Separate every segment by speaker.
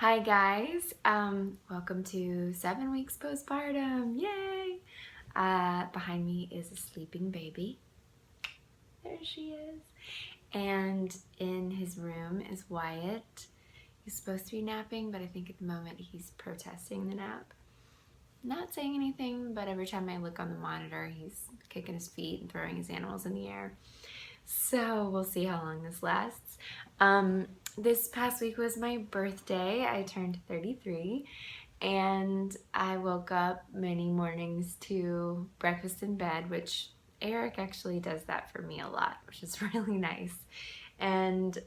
Speaker 1: Hi guys, welcome to 7 weeks postpartum, yay! Behind me is a sleeping baby, there she is, and in his room is Wyatt. He's supposed to be napping, but I think at the moment he's protesting the nap. Not saying anything, but every time I look on the monitor, he's kicking his feet and throwing his animals in the air. So we'll see how long this lasts. This past week was my birthday. I turned 33 and I woke up many mornings to breakfast in bed, which Eric actually does that for me a lot, which is really nice. And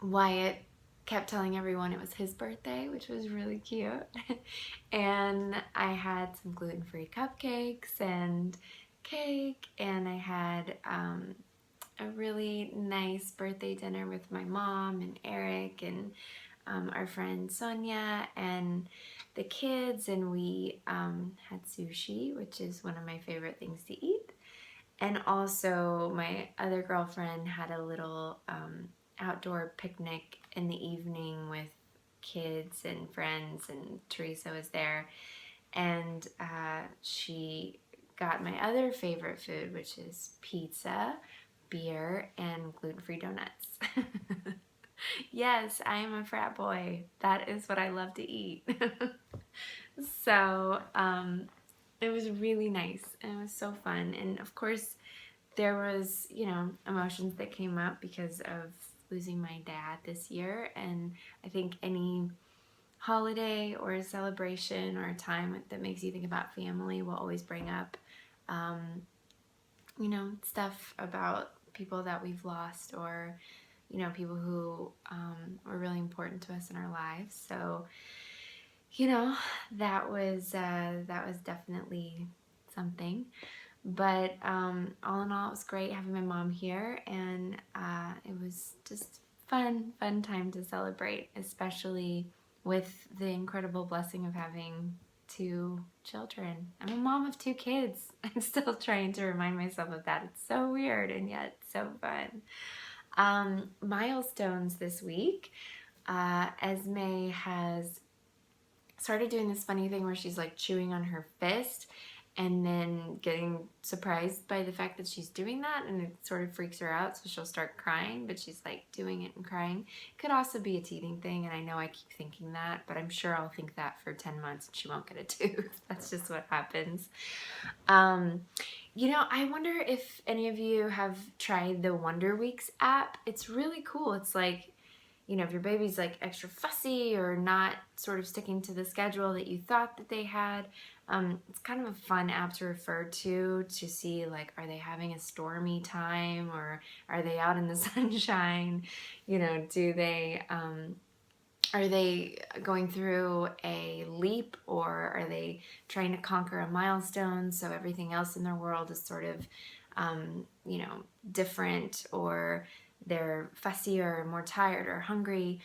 Speaker 1: Wyatt kept telling everyone it was his birthday, which was really cute. And I had some gluten-free cupcakes and cake, and I had a really nice birthday dinner with my mom and Eric and our friend Sonia and the kids, and we had sushi, which is one of my favorite things to eat. And also my other girlfriend had a little outdoor picnic in the evening with kids and friends, and Teresa was there, and she got my other favorite food, which is pizza, beer, and gluten-free donuts. Yes, I am a frat boy. That is what I love to eat. So it was really nice and it was so fun. And of course, there was, emotions that came up because of losing my dad this year. And I think any holiday or a celebration or a time that makes you think about family will always bring up, stuff about people that we've lost, or people who were really important to us in our lives. So, that was definitely something. But all in all, it was great having my mom here, and it was just fun time to celebrate, especially with the incredible blessing of having 2 children. I'm a mom of 2 kids. I'm still trying to remind myself of that. It's so weird and yet so fun. Milestones this week. Esme has started doing this funny thing where she's like chewing on her fist and then getting surprised by the fact that she's doing that, and it sort of freaks her out, so she'll start crying, but she's like doing it and crying. Could also be a teething thing, and I know I keep thinking that, but I'm sure I'll think that for 10 months and she won't get a tooth. That's just what happens. I wonder if any of you have tried the Wonder Weeks app. It's really cool. It's like, if your baby's like extra fussy or not sort of sticking to the schedule that you thought that they had, it's kind of a fun app to refer to see, like, are they having a stormy time or are they out in the sunshine? Are they going through a leap, or are they trying to conquer a milestone so everything else in their world is sort of, different, or they're fussy or more tired or hungry?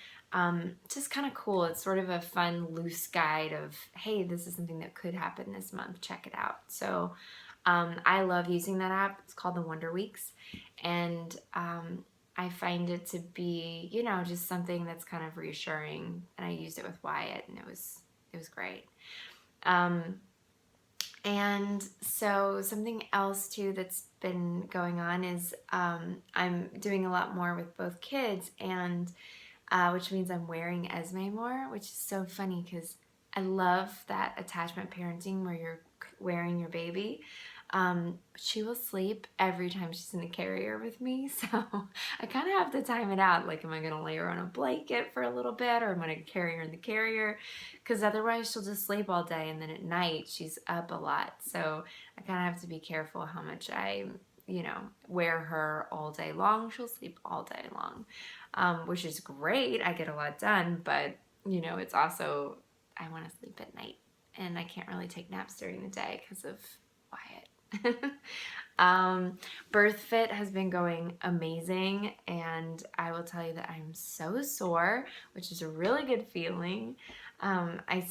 Speaker 1: Just kind of cool. It's sort of a fun, loose guide of, hey, this is something that could happen this month. Check it out. So I love using that app. It's called the Wonder Weeks. And I find it to be, just something that's kind of reassuring. And I used it with Wyatt, and it was great. And so something else too that's been going on is I'm doing a lot more with both kids, and which means I'm wearing Esme more, which is so funny because I love that attachment parenting where you're wearing your baby. She will sleep every time she's in the carrier with me, so I kind of have to time it out. Like, am I going to lay her on a blanket for a little bit, or am I going to carry her in the carrier? Because otherwise she'll just sleep all day, and then at night she's up a lot. So I kind of have to be careful how much I, wear her all day long. She'll sleep all day long, which is great. I get a lot done, but, it's also, I want to sleep at night, and I can't really take naps during the day because of Wyatt. BIRTHFIT has been going amazing, and I will tell you that I'm so sore, which is a really good feeling. I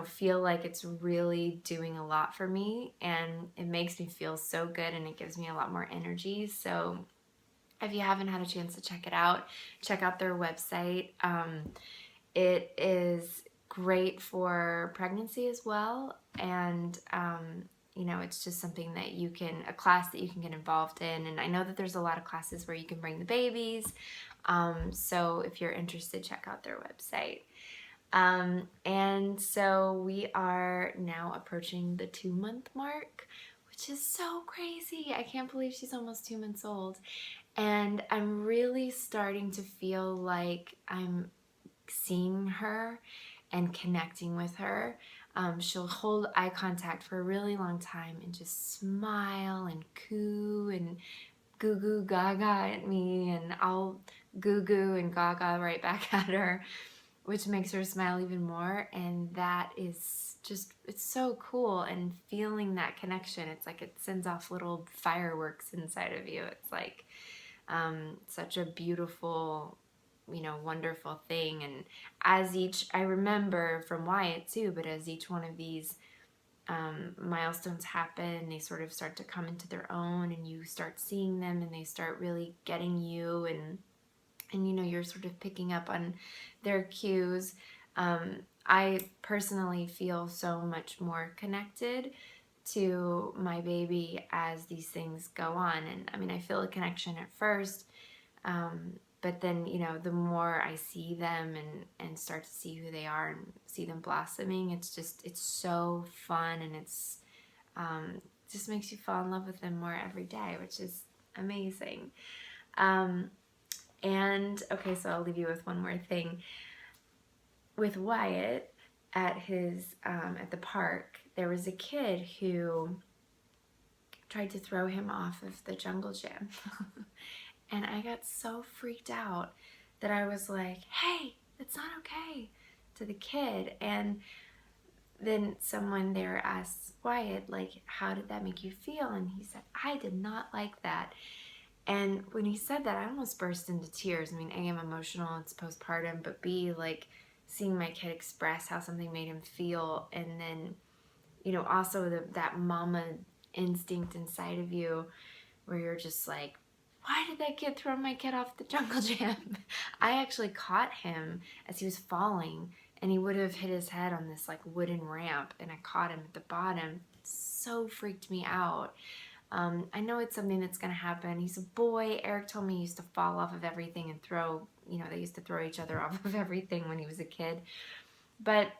Speaker 1: feel like it's really doing a lot for me, and it makes me feel so good, and it gives me a lot more energy. So if you haven't had a chance to check it out, check out their website. it is great for pregnancy as well, and you know, it's just something that you can, a class that you can get involved in. And I know that there's a lot of classes where you can bring the babies, so if you're interested, check out their website. And so we are now approaching the 2-month mark, which is so crazy. I can't believe she's almost 2 months old. And I'm really starting to feel like I'm seeing her and connecting with her. She'll hold eye contact for a really long time and just smile and coo and goo goo gaga at me, and I'll goo goo and gaga right back at her, which makes her smile even more. And that is just, it's so cool. And feeling that connection, it's like it sends off little fireworks inside of you. It's like such a beautiful, you know, wonderful thing. And as each, I remember from Wyatt too, but as each one of these milestones happen, they sort of start to come into their own, and you start seeing them, and they start really getting you, and you know, you're sort of picking up on their cues. I personally feel so much more connected to my baby as these things go on. And I mean, I feel a connection at first, but then, you know, the more I see them and start to see who they are and see them blossoming, it's just, it's so fun, and it's just makes you fall in love with them more every day, which is amazing. And okay, so I'll leave you with one more thing. With Wyatt at his at the park, there was a kid who tried to throw him off of the jungle gym. And I got so freaked out that I was like, hey, that's not okay, to the kid. And then someone there asked Wyatt, like, how did that make you feel? And he said, I did not like that. And when he said that, I almost burst into tears. I mean, A, I'm emotional, it's postpartum, but B, like, seeing my kid express how something made him feel, and then, you know, also that mama instinct inside of you where you're just like, why did that kid throw my kid off the jungle gym? I actually caught him as he was falling, and he would have hit his head on this like wooden ramp, and I caught him at the bottom. It so freaked me out. I know it's something that's going to happen. He's a boy. Eric told me he used to fall off of everything and throw, you know, they used to throw each other off of everything when he was a kid. But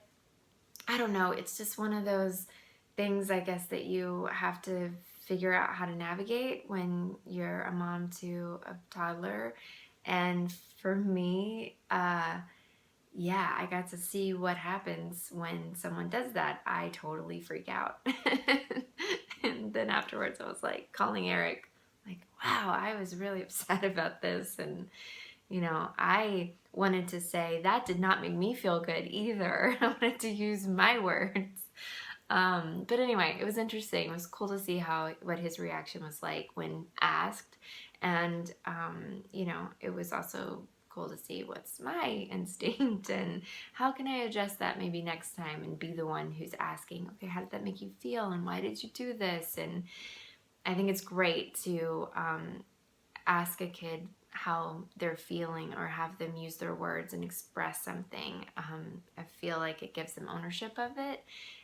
Speaker 1: I don't know. It's just one of those things, I guess, that you have to figure out how to navigate when you're a mom to a toddler. And for me, yeah, I got to see what happens when someone does that. I totally freak out. And then afterwards, I was like calling Eric, like, wow, I was really upset about this. And, you know, I wanted to say that did not make me feel good either. I wanted to use my words. But anyway, it was interesting. It was cool to see what his reaction was like when asked. And, you know, it was also cool to see what's my instinct and how can I adjust that maybe next time and be the one who's asking, okay, how did that make you feel? And why did you do this? And I think it's great to ask a kid how they're feeling or have them use their words and express something. I feel like it gives them ownership of it.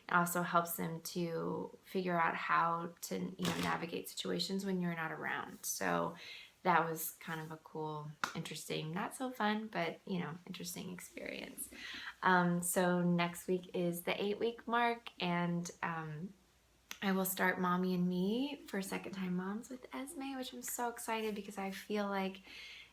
Speaker 1: It also helps them to figure out how to, you know, navigate situations when you're not around. So that was kind of a cool, interesting, not so fun, but, you know, interesting experience. So next week is the 8-week mark, and I will start Mommy and Me for Second Time Moms with Esme, which I'm so excited because I feel like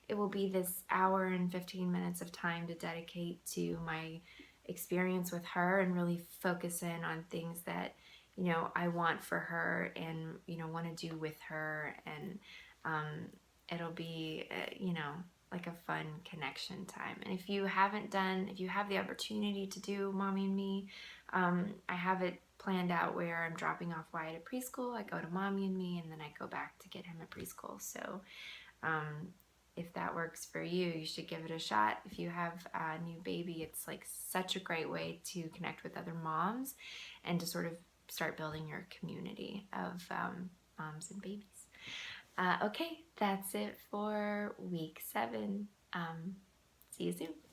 Speaker 1: it will be this hour and 15 minutes of time to dedicate to my experience with her and really focus in on things that, you know, I want for her and, you know, want to do with her. And it'll be, you know, like a fun connection time. And if you have the opportunity to do Mommy and Me, I have it planned out where I'm dropping off Wyatt at preschool, I go to Mommy and Me, and then I go back to get him at preschool. So if that works for you, you should give it a shot. If you have a new baby, it's like such a great way to connect with other moms and to sort of start building your community of moms and babies. Okay, that's it for week 7. See you soon.